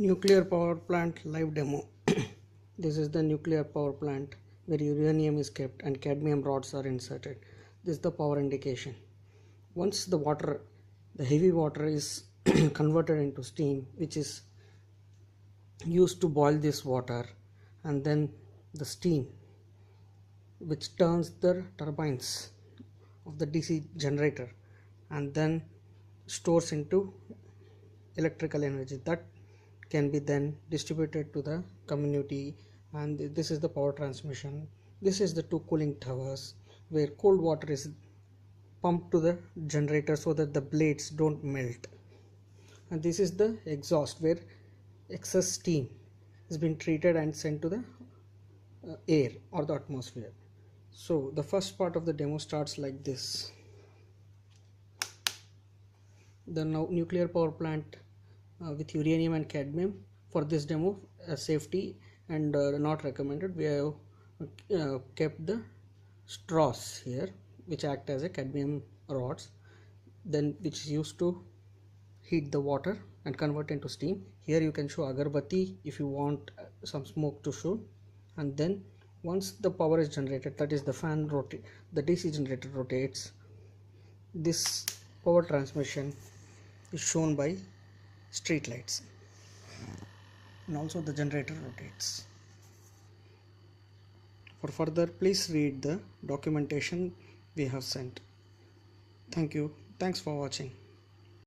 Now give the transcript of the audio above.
Nuclear power plant live demo. This is the nuclear power plant where uranium is kept and cadmium rods are inserted. This is the power indication. Once the heavy water is converted into steam, which is used to boil this water, and then the steam which turns the turbines of the DC generator and then stores into electrical energy that can be then distributed to the community. And this is the power transmission. This is the two cooling towers where cold water is pumped to the generator so that the blades don't melt, and this is the exhaust where excess steam has been treated and sent to the air or the atmosphere. So the first part of the demo starts like this. The nuclear power plant with uranium and cadmium. For this demo, safety and not recommended, we have kept the straws here which act as a cadmium rods, then which is used to heat the water and convert into steam. Here you can show agarbatti if you want some smoke to show. And then once the power is generated, that is the fan rotate, the DC generator rotates, this power transmission is shown by street lights, and also the generator rotates. For further, please read the documentation we have sent. Thank you. Thanks for watching.